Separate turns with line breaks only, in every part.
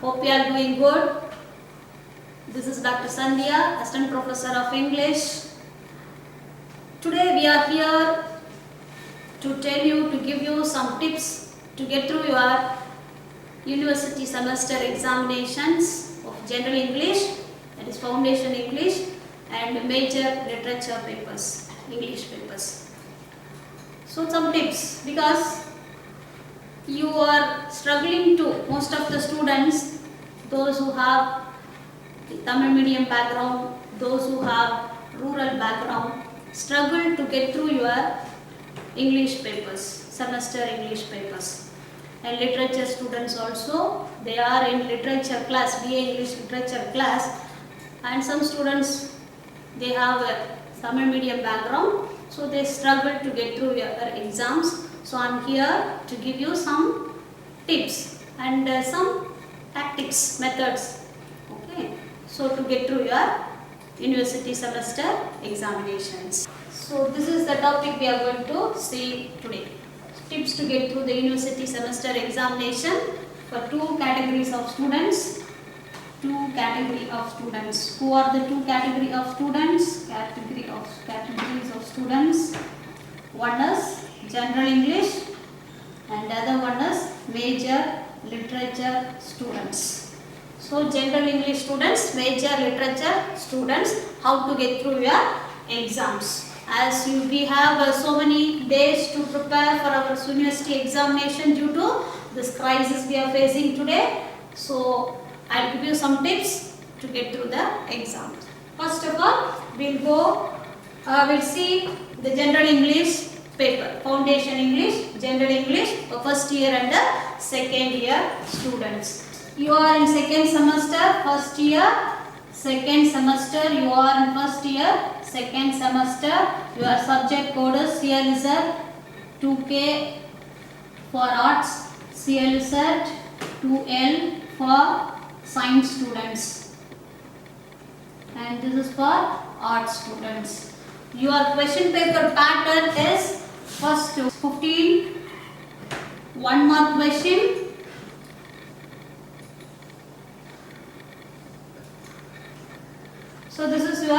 Hope you are doing good. This is Dr. Sandhya, Assistant Professor of English. Today we are here to give you some tips to get through your university semester examinations of General English, that is Foundation English, and major literature papers, English papers. So some tips, because you are struggling to, most of the students, those who have the Tamil medium background, those who have rural background, struggle to get through your English papers, semester English papers. And literature students also, they are in literature class, BA English literature class, and some students, they have a Tamil medium background, so they struggle to get through your exams. So I am here to give you some tips and some tactics, methods, okay, so to get through your university semester examinations. So this is the topic we are going to see today. Tips to get through the university semester examination for two categories of students. Who are the two categories of students? Categories of students. One is General English and the other one is Major Literature students. So General English students, Major Literature students, how to get through your exams. As we have so many days to prepare for our university examination due to this crisis we are facing today. So I will give you some tips to get through the exams. First of all, we'll see the General English paper, Foundation English, General English for first year and the second year students. You are in second semester, first year, second semester, you are in first year, second semester, your subject code is CLZ 2K for arts, CLZ 2L for science students, and this is for arts students. Your question paper pattern is first 15 1 mark question, so this is your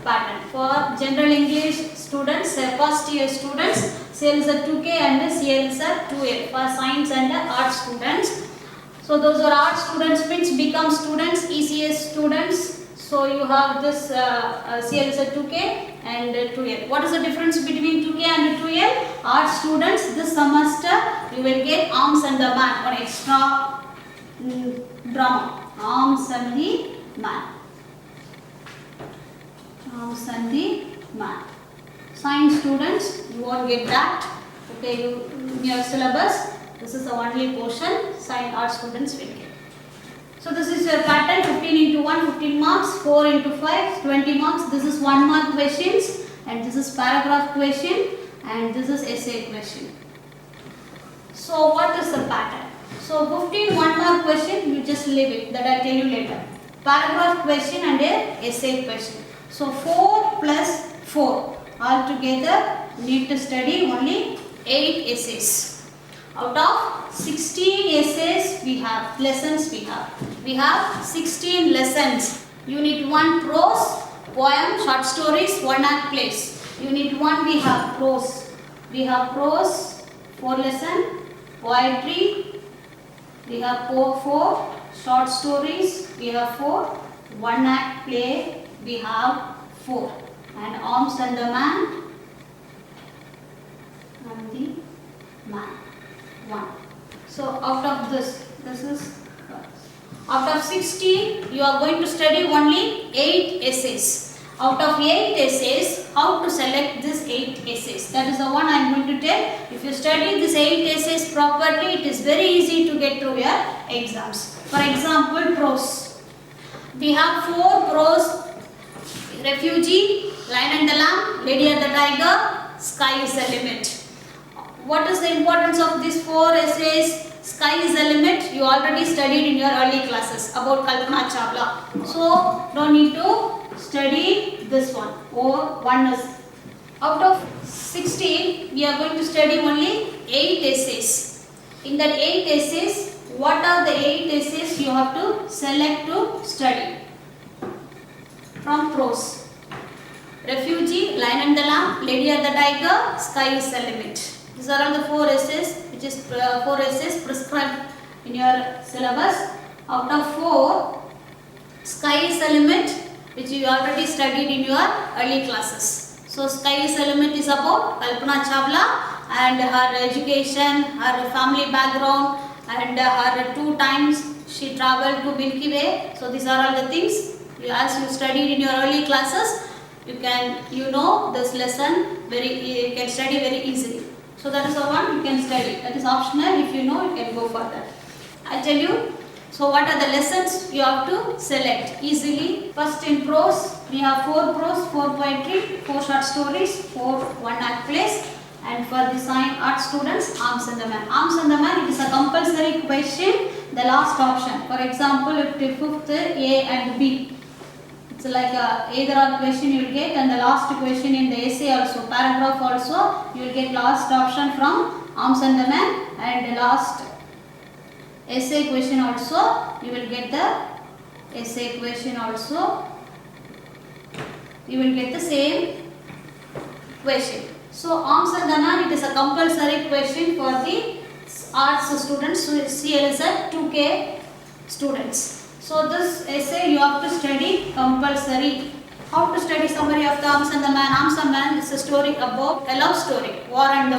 pattern for General English students, first year students, CLZ 2K and CLZ 2A for science and arts students. So those are art students means become students, ECS students. So you have this CLZ 2K and 2L. What is the difference between 2K and 2L? Art students, this semester you will get Arms and the Man, or extra drama, Arms and the Man. Arms and the Man. Science students, you won't get that. Okay, in your syllabus, this is the only portion science art students will get. So this is your pattern, 15 into 1, 15 marks, 4 into 5, 20 marks. This is 1 mark questions, and this is paragraph question, and this is essay question. So what is the pattern? So 15 1 mark question, you just leave it, that I will tell you later. Paragraph question and a essay question. So 4 plus 4, altogether need to study only 8 essays. Out of 16 essays we have, lessons we have 16 lessons. Unit 1 prose, poem, short stories, 1 act plays. Unit 1 we have prose. We have prose, 4 lesson, poetry, we have 4, short stories, we have 4, 1 act play, we have 4. And Arms and the Man, and the Man. 1. So out of this is out of 16 you are going to study only 8 essays. Out of 8 essays, how to select these 8 essays? That is the one I am going to tell. If you study these 8 essays properly, it is very easy to get through your exams. For example, prose. We have 4 prose: Refugee, Lion and the Lamb, Lady and the Tiger, Sky is the Limit. What is the importance of these 4 essays? Sky is the Limit, you already studied in your early classes about Kalpana Chawla. So, don't need to study this one. Or 1 is. Out of 16, we are going to study only 8 essays. In that 8 essays, what are the 8 essays you have to select to study. From prose. Refugee, Lion and the Lamb, Lady and the Tiger, Sky is the limit. These are all the 4 essays, which is 4 essays prescribed in your syllabus. Out of 4, Sky is the limit, which you already studied in your early classes. So Sky is the limit is about Kalpana Chawla and her education, her family background, and her 2 times she travelled to Milky Way. So these are all the things. As you studied in your early classes, you know this lesson you can study very easily. So that is the one you can study. That is optional. If you know, you can go for that. I tell you. So what are the lessons you have to select easily? First in prose, we have 4 prose, 4 poetry, 4 short stories, 4 one-act plays. And for the fine art students, Arms and the Man. Arms and the Man, it is a compulsory question, the last option. For example, if the 5th A and B. It's like either or question you will get, and the last question in the essay also, paragraph also, you will get last option from Arms and the Man, and the last essay question also, you will get the essay question also, you will get the same question. So Arms and the Man, it is a compulsory question for the arts students, so CLZ 2K students. So this essay you have to study compulsory. How to study summary of the Arms and the Man? Arms and the Man is a story about a love story, war and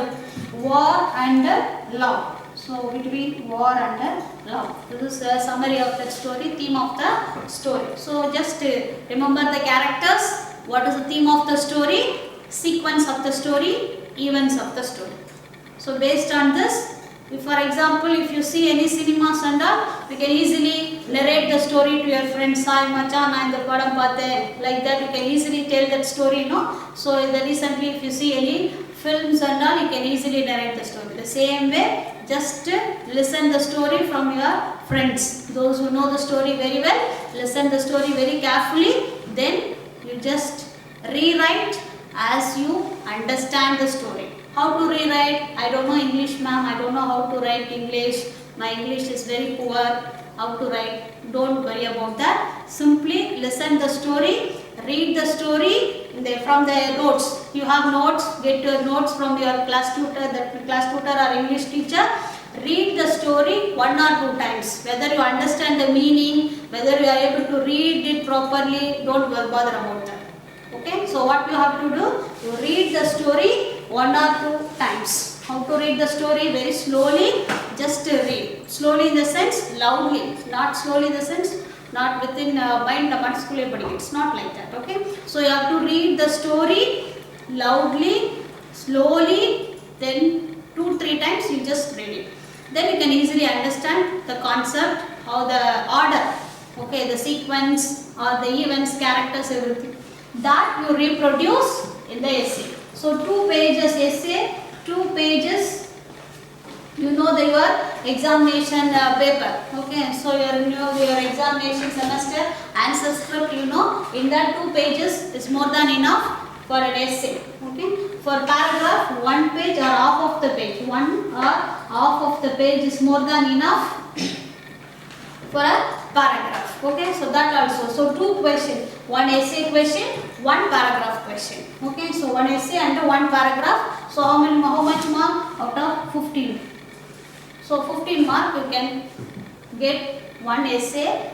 love. So between war and love. This is a summary of that story, theme of the story. So just remember the characters. What is the theme of the story? Sequence of the story, events of the story. So based on this, if for example, if you see any cinemas and all, you can easily narrate the story to your friends. Hi Machan, I am the padam paathe. Like that, you can easily tell that story, no? So recently, if you see any films and all, you can easily narrate the story. The same way, just listen the story from your friends. Those who know the story very well, listen the story very carefully. Then you just rewrite as you understand the story. How to rewrite? I don't know English, ma'am. I don't know how to write English. My English is very poor. How to write? Don't worry about that. Simply listen the story, read the story from the notes. You have notes. Get your notes from your class tutor, or English teacher. Read the story 1 or 2 times. Whether you understand the meaning, whether you are able to read it properly, don't bother about that. Okay, so what you have to do, you read the story 1 or 2 times. How to read the story? Very slowly, just read. Slowly in the sense, loudly. Not slowly in the sense, not within mind, it's not like that. Okay, so you have to read the story loudly, slowly, then 2-3 times you just read it. Then you can easily understand the concept, how the order, okay, the sequence or the events, characters, everything. That you reproduce in the essay. So 2 pages essay, 2 pages, you know your examination paper. Okay, so your examination semester answer script, in that 2 pages is more than enough for an essay. Okay, for paragraph 1 page or half of the page, 1 or half of the page is more than enough for a paragraph. Okay, so that also. So 2 questions, 1 essay question, 1 paragraph question. Okay, so 1 essay and 1 paragraph. So how much mark out of 15? So 15 mark you can get 1 essay,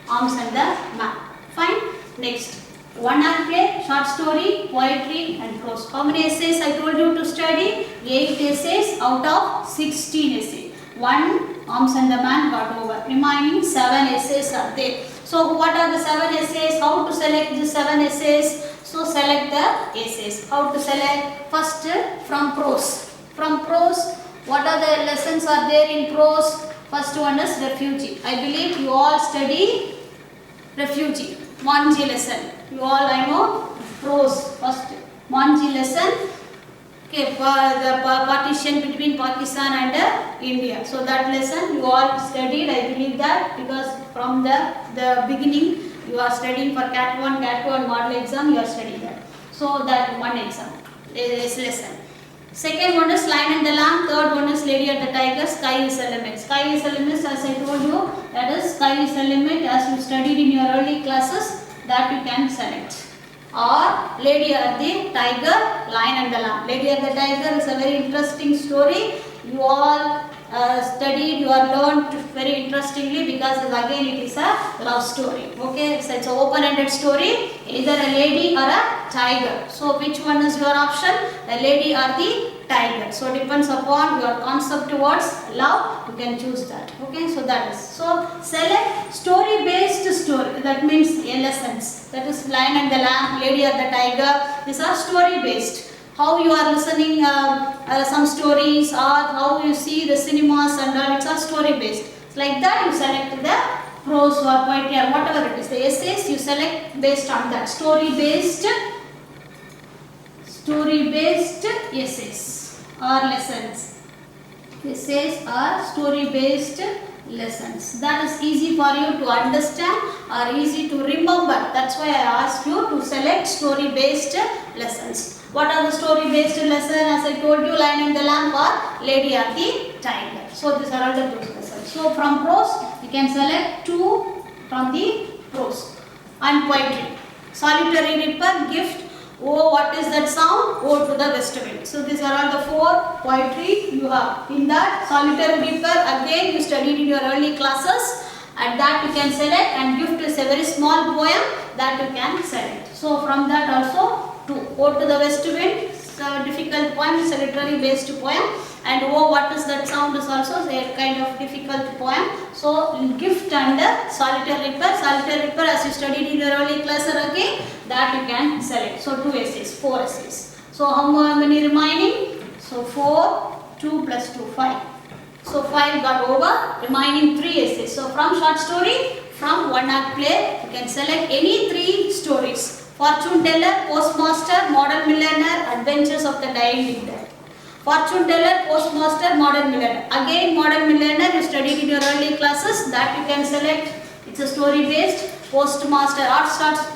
Arms and the Man. Fine. Next, 1 act play, short story, poetry and prose. How many essays I told you to study? 8 essays out of 16 essays. 1 Arms and the Man got over. Remaining 7 essays are there. So what are the 7 essays? How to select the 7 essays? So select the essays. How to select? First from prose. From prose, what are the lessons are there in prose? First one is refugee. I believe you all study refugee. Manji lesson. You all, I know, prose. First Manji lesson. Okay, for the partition between Pakistan and India. So that lesson you all studied, I believe that, because from the beginning you are studying for CAT 1, CAT 2 and model exam, you are studying that. So that one exam is lesson. Second one is Lion and the Lamb. Third one is Lady and the Tiger. Sky is the limit. Sky is the limit, as I told you. That is, sky sky is the limit, as you studied in your early classes, that you can select. Or Lady or the Tiger, Lion and the Lamb. Lady or the Tiger is a very interesting story. You all studied, you are learned very interestingly, because again it is a love story. Okay, so it's an open-ended story, either a lady or a tiger. So which one is your option? A lady or the tiger. So depends upon your concept towards love, you can choose that. Okay, so that is. So select story-based story. That means lessons. That is Lion and the Lamb, Lady or the Tiger. These are story-based. How you are listening some stories, or how you see the cinemas and all, it's a story based. Like that you select the prose or poetry or whatever it is. The essays you select based on that. Story based essays or lessons. Essays are story based lessons. That is easy for you to understand or easy to remember. That's why I asked you to select story based lessons. What are the story based lessons? As I told you, Lion and the Lamb or Lady or the Tiger. So these are all the prose lessons. So from prose you can select 2 from the prose. And poetry. Solitary Reaper, Gift. Oh, what is that sound? Oh, to the west wind. So these are all the 4 poetry you have. In that, Solitary Reaper, again you studied in your early classes. And that you can select, and Gift is a very small poem that you can select. So from that also, to Ode to the West Wind, it's a difficult poem, it's a literary based poem. And Oh, what is that sound is also a kind of difficult poem. So Gift and Solitary Reaper. Solitary Reaper, as you studied in your early class again, that you can select. So 2 essays, 4 essays. So how many remaining? So 4, 2 plus 2, 5. So 5 got over, remaining 3 essays. So from short story, from one act play, you can select any 3 stories. Fortune Teller, Postmaster, Modern Millionaire, Adventures of the Dying Leader. Fortune Teller, Postmaster, Modern Millionaire. Again Modern Millionaire you studied in your early classes, that you can select. It's a story based. Postmaster,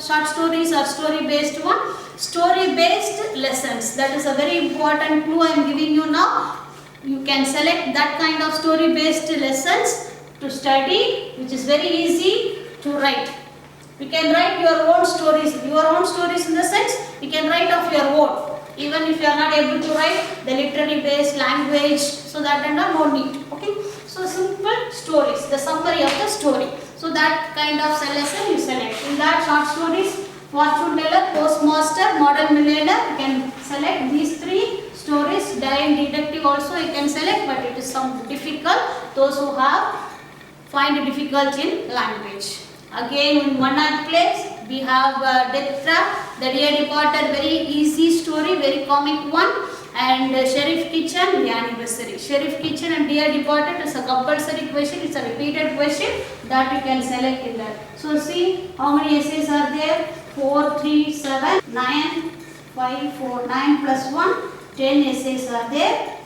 short stories or story based one. Story based lessons. That is a very important clue I am giving you now. You can select that kind of story based lessons to study, which is very easy to write. You can write your own stories in the sense, you can write of your own. Even if you are not able to write the literary based language, so that and all, no need. Okay. So simple stories, the summary of the story. So that kind of lesson you select. In that short stories, Fortune Teller, Postmaster, Modern Millionaire, you can select these 3 stories. Dying Detective also you can select, but it is some difficult. Those who find it difficult in language. Again in one act plays, we have Death Trap, The Dear Departed, very easy story, very comic one. And Sheriff Kitchen, The Anniversary. Sheriff Kitchen and Dear Departed is a compulsory question, it's a repeated question that you can select in that. So see how many essays are there? 4, 3, 7, 9, 5, 4, 9 plus 1, 10 essays are there.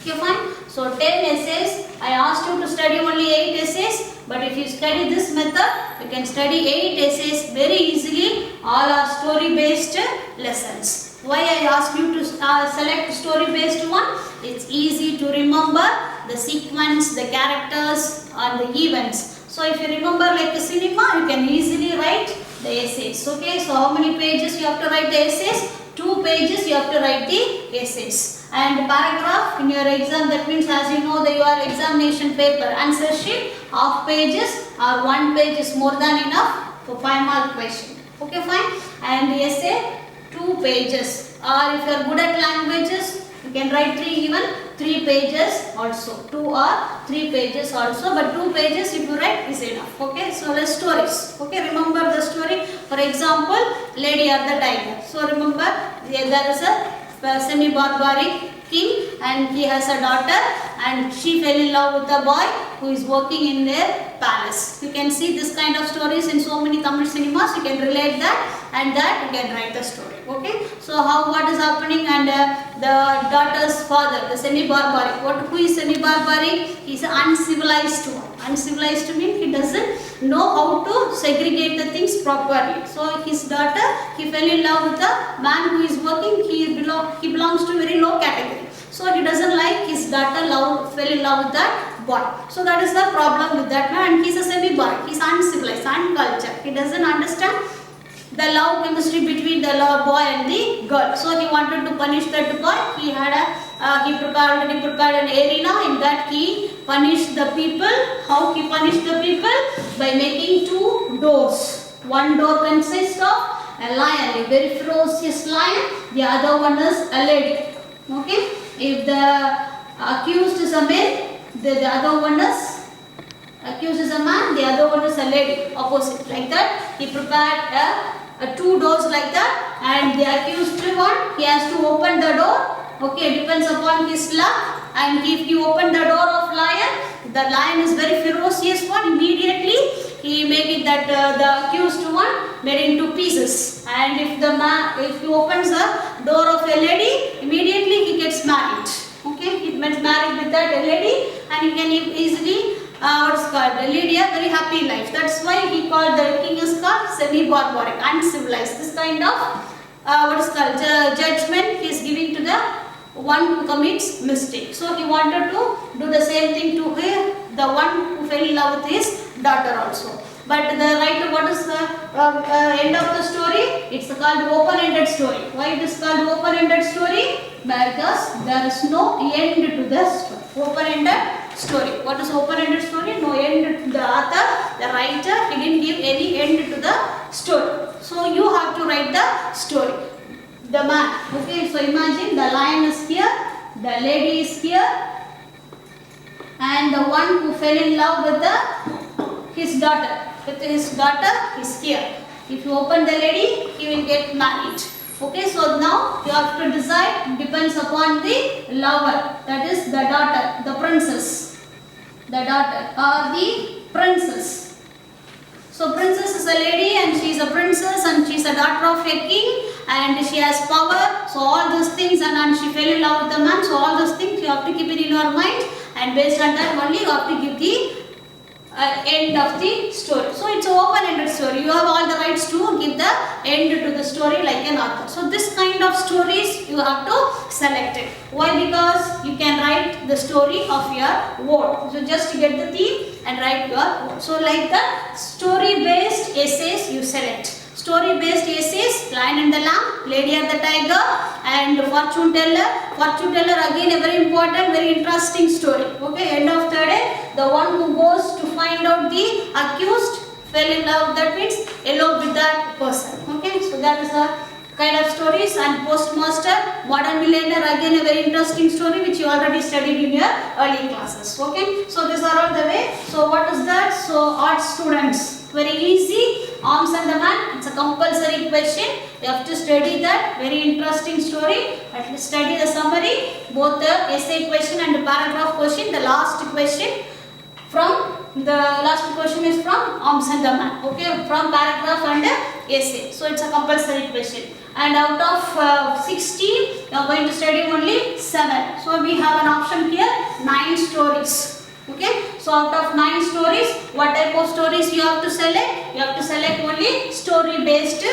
Okay, fine. So 10 essays, I asked you to study only 8 essays, but if you study this method, you can study 8 essays very easily. All are story based lessons. Why I asked you to select story based one? It's easy to remember the sequence, the characters and the events. So if you remember like a cinema, you can easily write the essays. Okay, so how many pages you have to write the essays? 2 pages you have to write the essays. And paragraph in your exam, that means as you know your examination paper answer sheet, half pages or 1 page is more than enough for 5 mark question. Okay, fine. And the essay 2 pages. Or if you are good at languages, you can write 3 pages also. 2 or 3 pages also, but 2 pages if you write is enough. Okay, so let's stories. Okay, remember the story. For example, Lady or the Tiger. So remember there is a semi-barbaric king and he has a daughter and she fell in love with a boy who is working in their palace. You can see this kind of stories in so many Tamil cinemas. You can relate that and that you can write the story. Okay, so what is happening, and the daughter's father, the semi-barbaric. Who is semi-barbaric? He is an uncivilized one. Uncivilized means he doesn't know how to segregate the things properly. So his daughter, he fell in love with a man who is working. He belongs to a very low category. So he doesn't like his daughter fell in love with that boy. So that is the problem with that man, and he is a the love chemistry between the boy and the girl. So he wanted to punish that boy. He had he prepared an arena. In that he punished the people. How he punished the people? By making two doors. One door consists of a lion, a very ferocious lion. The other one is a lady. Okay. If the accused is a male, the other one is accused is a man, the other one is a lady, opposite, like that. He prepared two doors like that, and the accused one, he has to open the door. Okay, depends upon his luck. And if you open the door of lion, the lion is very ferocious one. Immediately he make it that the accused one made into pieces. And if he opens the door of a lady, immediately he gets married. Okay, he gets married with that lady, and he can easily lead a very happy life. That's why he called the king is called semi-barbaric, uncivilized. This kind of judgment he is giving to the one who commits mistake. So he wanted to do the same thing to her, the one who fell in love with his daughter also. But what is the end of the story? It's called open-ended story. Why it is called open-ended story? Because there is no end to the story. Open-ended story. What is open-ended story? No end to the author, the writer. He didn't give any end to the story. So you have to write the story. The man. Okay. So imagine the lion is here, the lady is here, and the one who fell in love with his daughter. With his daughter is here. If you open the lady, he will get married. Okay, so now you have to decide, depends upon the lover, that is the daughter, the princess. The daughter or the princess. So princess is a lady and she is a princess and she is a daughter of a king and she has power. So all those things and she fell in love with the man. So all those things you have to keep it in your mind, and based on that only you have to give the end of the story. So it's an open-ended story. You have all the rights to give the end to the story like an author. So this kind of stories you have to select it. Why? Because you can write the story of your word. So just get the theme and write your word. So like the story-based essays you select. Story-based essays, Lion and the Lamb, Lady and the Tiger, and Fortune Teller. Fortune Teller again a very important, very interesting story. Okay, end of the day, the one who goes to find out the accused fell in love, that means elope with that person. Okay, so that is a kind of stories. And Postmaster, Modern Millionaire, again a very interesting story which you already studied in your early classes. Okay, so these are all the way. So what is that? So art students, very easy. Arms and the Man, it's a compulsory question. You have to study that. Very interesting story. At least study the summary, both the essay question and the paragraph question. The last question is from Arms and the Man. Okay, from paragraph and essay. So it's a compulsory question. And out of 16, you are going to study only 7. So we have an option here, 9 stories. Okay, so out of 9 stories, what type of stories you have to select? You have to select only story-based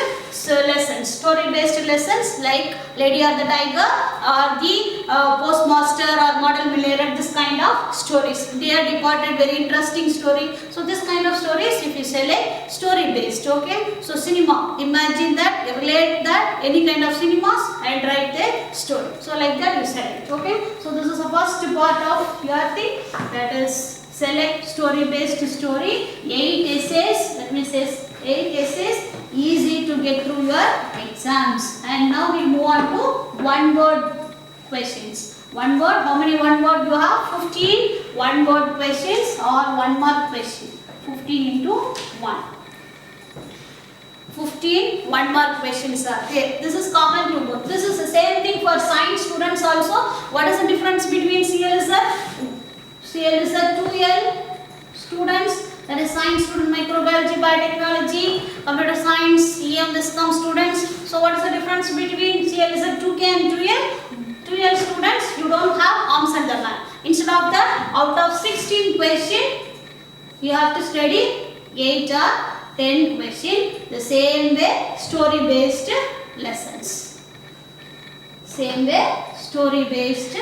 lessons. Story-based lessons like Lady or the Tiger or the Postmaster or Model Millionaire, this kind of stories. Dear Departed, very interesting story. So this kind of stories if you select story-based. Okay, so cinema, imagine that, relate that, any kind of cinemas and write the story. So like that you select. Okay, so this is the first part of your thing, that is select story-based story. 8 essays, that means 8 essays, easy to get through your exams. And now we move on to one-word questions. One word, how many one word you have? 15 one-word questions or 1 mark question. 15 into 1. 15 1 mark questions are there. This is common to both. This is the same thing for science students also. What is the difference between CLSR? CLSR 2L students, that is science student, microbiology, biotechnology, computer science, EM, Viscom students. So what is the difference between CLSR 2K and 2L? 2L students, you don't have Arms and the Man. Instead of that, out of 16 questions, you have to study 8 or 10 questions. The same way, story-based lessons. Same way, story-based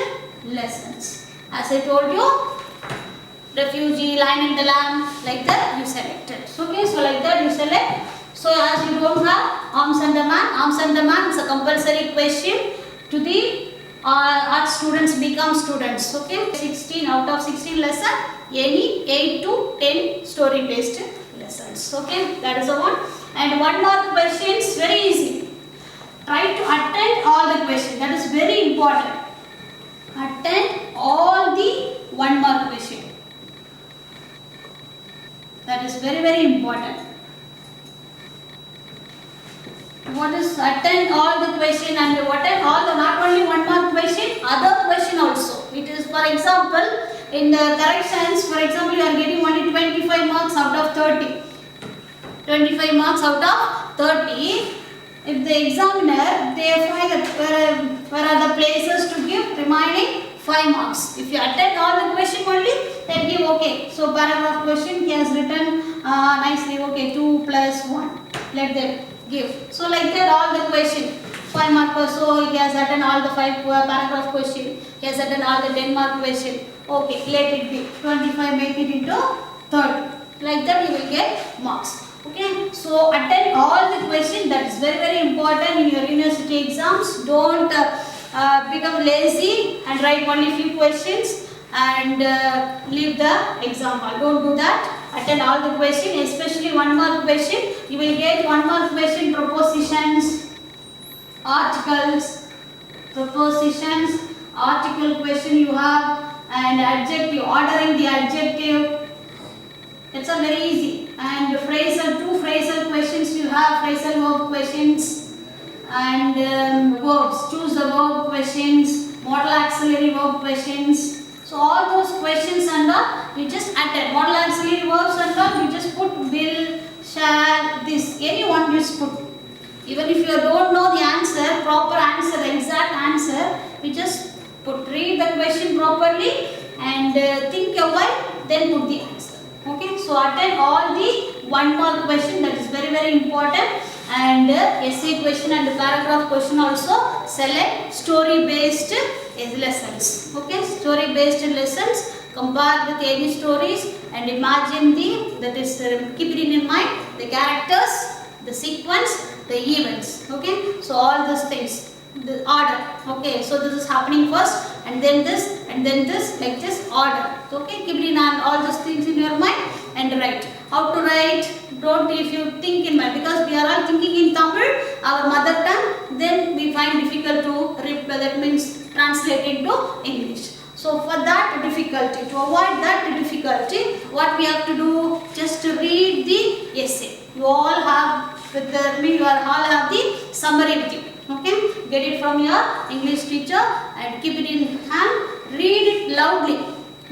lessons. As I told you, Refugee, Lion and the Lamb, like that you selected. Okay, so like that you select So as you don't have arms and a man is a compulsory question to the art students become students. Okay, 16 out of 16 lesson, any 8 to 10 story based lessons. Okay, that is the one. And one more question is very easy. Try to attend all the questions. That is very important. Attend all the 1 mark question. That is very important. What is attend all the question and attend all the not only 1 mark question, other question also. It is, for example, in the corrections, for example, you are getting only 25 marks out of 30. 25 marks out of 30. If the examiner, they find where are the places to give remaining 5 marks. If you attend all the question only, then give okay. So paragraph question he has written nicely, okay, 2 plus 1. Let them give. So like that all the question. 5 mark, so he has attended all the 5 paragraph question. He has attended all the 10 mark question. Okay, let it be. 25 make it into 30. Like that you will get marks. Okay, so attend all the questions. That is very important in your university exams. Don't become lazy and write only few questions and leave the exam hall. Don't do that. Attend all the questions, especially 1 mark question. You will get 1 mark question, propositions, articles, propositions, article question you have, and adjective, ordering the adjective. It's a very easy. And phrasal, 2 phrasal questions you have, phrasal verb questions, and verbs, choose the verb questions, modal auxiliary verb questions. So all those questions and all you just attend. Modal auxiliary verbs and all you just put will, shall, this, anyone just put. Even if you don't know the answer, proper answer, exact answer, you just put, read the question properly and think a while, then put the answer. Okay, so attend all the 1 mark question. That is very important. And essay question and paragraph question also. Select story based lessons. Okay, story based lessons. Compare with any stories and imagine that is keep it in mind, the characters, the sequence, the events. Okay, so all these things, the order. Okay, so this is happening first and then this and then this, like this order. Okay, keep it in all those things in your mind and write. How to write? Don't, if you think in mind, because we are all thinking in Tamil, our mother tongue, then we find difficult to read, that means translate into English. So for that difficulty, to avoid that difficulty, what we have to do? Just to read the essay. You all have with you all have the summary with you. Okay, get it from your English teacher and keep it in hand. Read it loudly.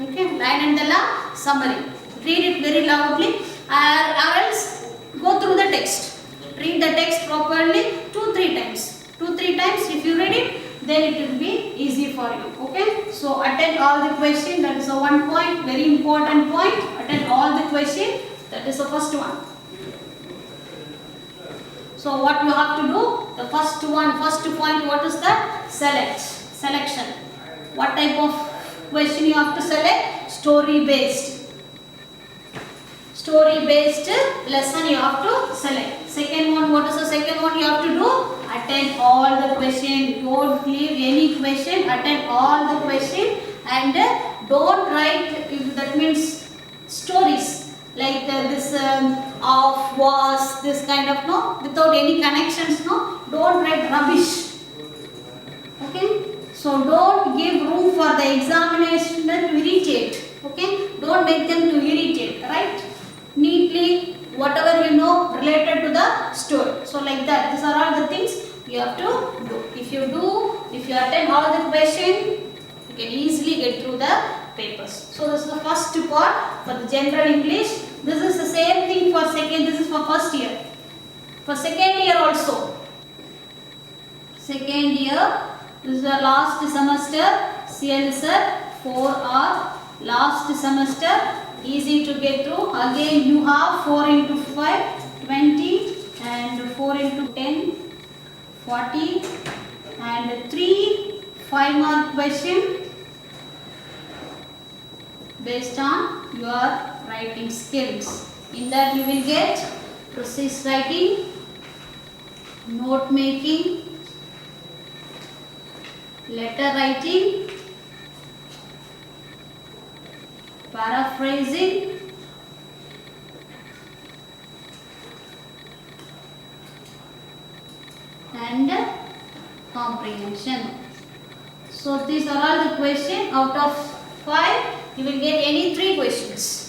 Okay, line and the summary. Read it very loudly, or else go through the text. Read the text properly 2-3 times. 2-3 times. If you read it, then it will be easy for you. Okay, so attend all the questions. That is the 1 point, very important point. Attend all the questions. That is the first one. So what you have to do? The first point, what is that? Selection. What type of question you have to select? Story based lesson you have to select. Second one, what is the second one you have to do? Attend all the question. Don't leave any question. Attend all the question and don't write, that means stories like this of, was, this kind of, no, without any connections, no. Don't write rubbish. Okay, so don't give room for the examination to irritate. Okay, don't make them to irritate. Right? Neatly, whatever you know related to the story. So like that, these are all the things you have to do. If you attend all the question, you can easily get through the papers. So this is the first part for the general English. This is the same thing for second. This is for first year. For second year also. Second year, this is the last semester. CL sir, 4R, last semester. Easy to get through. Again you have 4 into 5, 20, and 4 into 10, 40, and 3 5-mark question based on your writing skills. In that you will get precise writing, note making, letter writing, paraphrasing, and comprehension. So these are all the questions. Out of 5 you will get any 3 questions.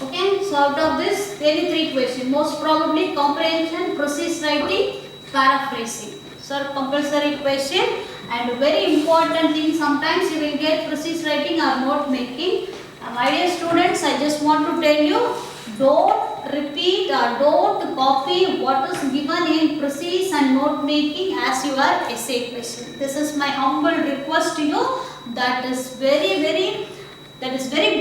Okay, so out of this any 3 questions, most probably comprehension, precise writing, paraphrasing. So compulsory question. And very important thing, sometimes you will get precise writing or note making. My dear students, I just want to tell you, don't repeat or don't copy what is given in precise and note making as your essay question. This is my humble request to you. That is very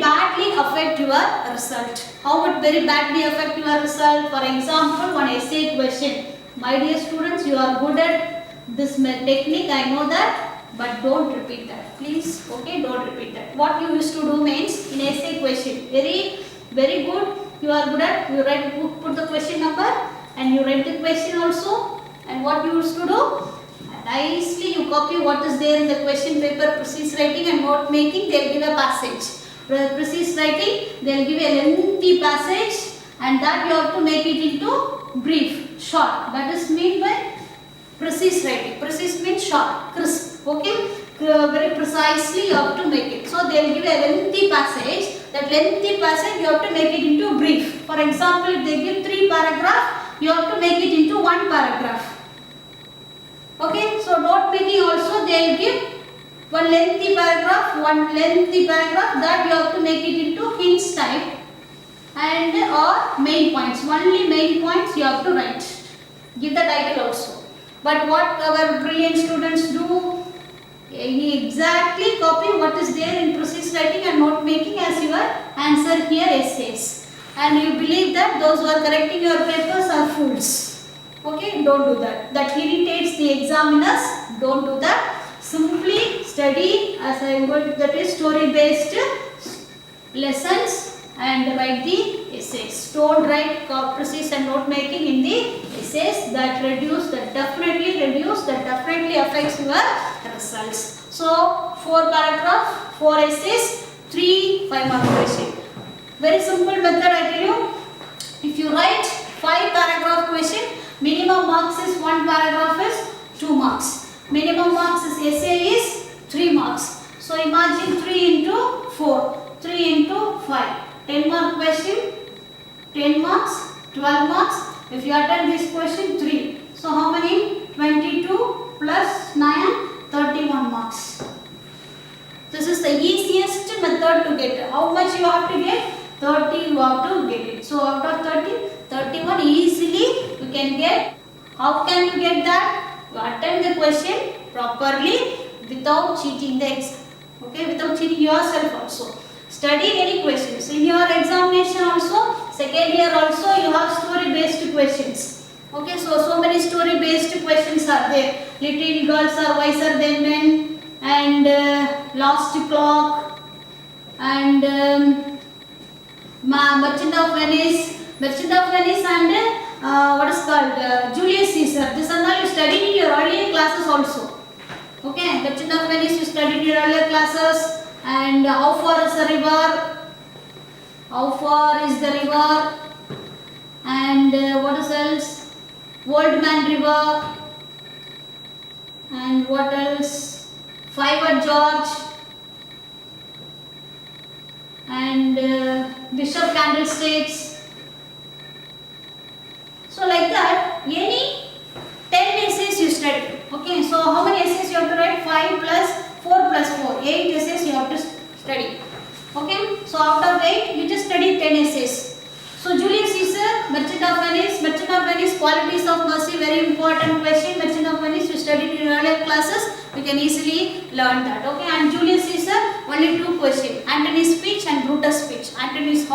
badly affect your result. How would very badly affect your result? For example, one essay question. My dear students, you are good at this technique, I know that, but don't repeat that, please. Okay, don't repeat that. What you used to do means, in essay question, very good, you are good at, you write, put the question number and you write the question also. And what you used to do, nicely you copy what is there in the question paper. Precise writing and note making, they will give a passage. Precise writing, they will give a lengthy passage, and that you have to make it into brief, short. That is meant by precise writing. Precise means short, crisp. Okay, very precisely you have to make it. So they will give a lengthy passage. That lengthy passage you have to make it into brief. For example, if they give 3 paragraphs, you have to make it into 1 paragraph. Okay, so note making also they will give one lengthy paragraph that you have to make it into hints type and or main points. Only main points you have to write. Give the title also. But what our brilliant students do, he exactly copy what is there in precise writing and note making as your answer here essays. And you believe that those who are correcting your papers are fools. Okay, don't do that. That irritates the examiners. Don't do that. Simply study as I am going, that is story based lessons, and write the essays. Don't write precise and note making in the essays. That definitely affects your results. So 4 paragraph, 4 essays, 3 5-mark question. Very simple method I tell you. If you write 5 paragraph question, minimum marks is 1 paragraph is 2 marks. Minimum marks is essay is 3 marks. So imagine 3 into 4, 3 into 5. 10 mark question, 10 marks, 12 marks. If you attend this question, 3. So how many? 22 plus 9, 31 marks. This is the easiest method to get. How much you have to get? 30 you have to get it. So out of 30, 31 easily you can get. How can you get that? You attend the question properly without cheating the exam. Okay, without cheating yourself also. Study any questions. In your examination also, second year also, you have story based questions. Okay, so many story based questions are there. Little girls are wiser than men, and lost clock, and Merchant of Venice, and what is called Julius Caesar. This and all you studied in your earlier classes also. Okay, Merchant of Venice you studied in your earlier classes. And how far is the river? How far is the river? And what is else? Old Man River. And what else? Fiver George. And Bishop Candlesticks. So like that, any 10 essays you study. Okay, so how many essays you have to write? 5 plus 4 plus 4. 8 essays you have to study. Okay, so out of 8, you just study 10 essays. So Julius Caesar, Merchant of Venice, qualities of mercy, very important question. Merchant of Venice you studied in earlier classes. You can easily learn that. Okay, and Julius Caesar, only 2 questions. Antony's speech and Brutus' speech. Antony's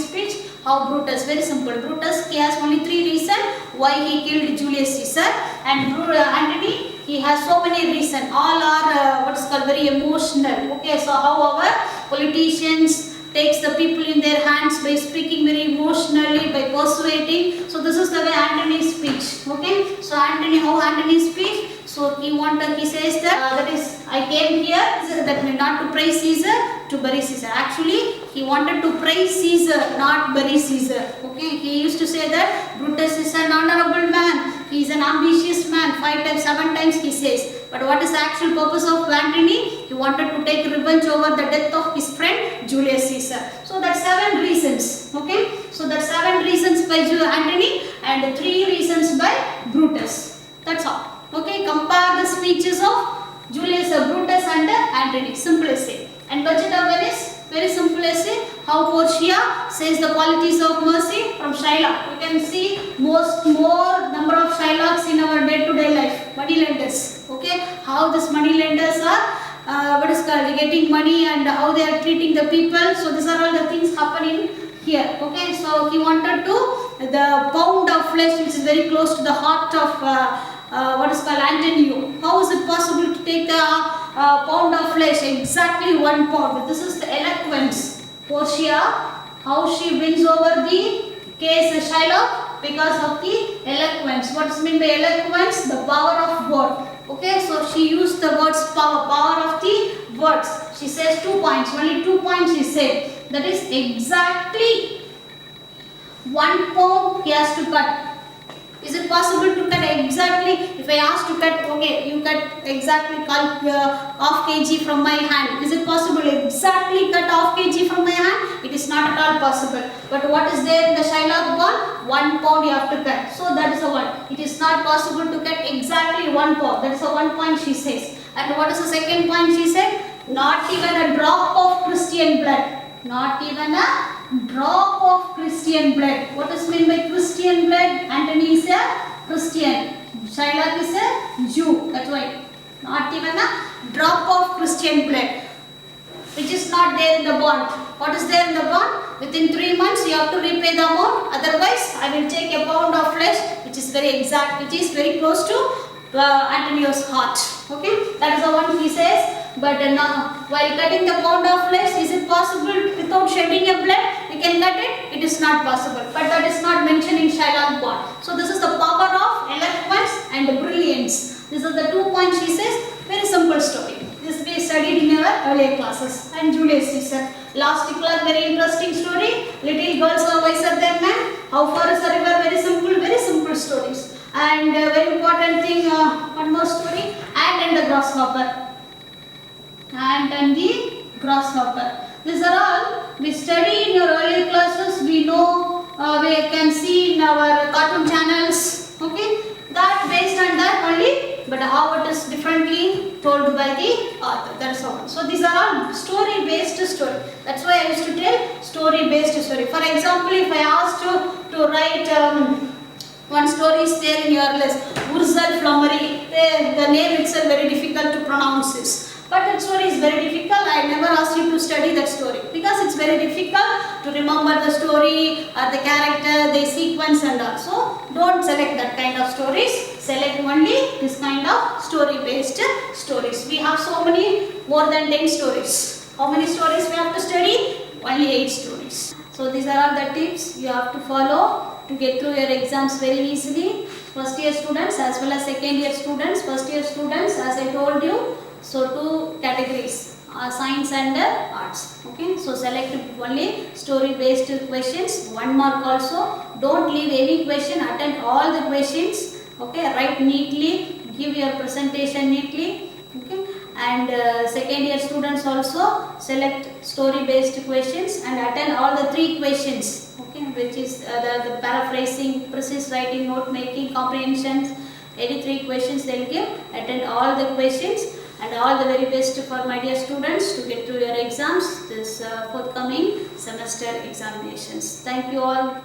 speech, how Brutus. Very simple. Brutus, he has only 3 reasons why he killed Julius Caesar. And Antony, he has so many reasons. All are what is called very emotional. Okay, so how our politicians takes the people in their hands by speaking very emotionally, by persuading translating. So this is the way Antony speaks. Okay. So how Antony speaks. So he says that I came here that not to praise Caesar, to bury Caesar. Actually, he wanted to praise Caesar, not bury Caesar. Okay. He used to say that Brutus is an honorable man. He is an ambitious man. 5 times, 7 times he says. But what is the actual purpose of Antony? He wanted to take revenge over the death of his friend Julius Caesar. So that's 7 reasons. Okay. So that's 7 reasons by Antony and 3 reasons by Brutus. That's all. Okay. Compare the speeches of Julius, Brutus and Antony. Simple essay. And budget of Venice. Very simple essay. How Portia says the qualities of mercy from Shylock. You can see more number of Shylocks in our day-to-day life. Money lenders. Okay. How these money lenders are getting money and how they are treating the people. So these are all the things happening here. Okay. So he wanted the pound of flesh, which is very close to the heart of Antonio. How is it possible to take the pound of flesh, exactly 1 pound? This is the eloquence. Portia, how she wins over the case Shylock? Because of the eloquence. What does mean by eloquence? The power of word. Okay, so she used the words power of the words. She says 2 points, only 2 points she said. That is exactly 1 pound he has to cut. Is it possible to cut exactly? If I ask to cut, okay, you cut exactly half kg from my hand. Is it possible exactly cut half kg from my hand? It is not at all possible. But what is there in the Shylock ball? 1 pound you have to cut. So that is the one. It is not possible to cut exactly 1 pound. That is the 1 point she says. And what is the second point she said? Not even a drop of Christian blood. Not even a drop of Christian blood. What does mean by Christian blood? Antony is a Christian. Shylock is a Jew. That's why. Not even a drop of Christian blood, which is not there in the bond. What is there in the bond? Within 3 months you have to repay the amount. Otherwise, I will take a pound of flesh, which is very exact, which is very close to Antonio's heart. Okay, that is the one he says. But while cutting the pound of flesh, is it possible without shedding a blood? We can cut it. It is not possible. But that is not mentioned in Shylock bond. So this is the power of eloquence and brilliance. These are the 2 points she says. Very simple story. This we studied in our earlier classes. And Julius Caesar. Last class, very interesting story. Little girls are wiser than men. How far is the river? Very simple stories. And very important thing, one more story. And the grasshopper. And the grasshopper. These are all we study in your earlier classes. We know, we can see in our cartoon channels. Okay, that based on that only. But how it is differently told by the author. That's all. So these are all story-based story. That's why I used to tell story-based story. For example, if I asked you to write one story is there in your list, Ursel Flummery. The name itself very difficult to pronounce this. But that story is very difficult. I never asked you to study that story because it's very difficult to remember the story or the character, the sequence and all. So don't select that kind of stories. Select only this kind of story-based stories. We have so many, more than 10 stories. How many stories we have to study? Only 8 stories. So these are all the tips you have to follow to get through your exams very easily. First year students as well as second year students. First year students, as I told you, so 2 categories, science and arts. Okay, so select only story based questions, 1 mark also. Don't leave any question, attend all the questions. Okay, write neatly, give your presentation neatly. Okay, and second year students also select story based questions and attend all the 3 questions. Okay, which is the paraphrasing, precise writing, note making, comprehensions. 83 questions they will give. Attend all the questions. And all the very best for my dear students to get through your exams, this forthcoming semester examinations. Thank you all.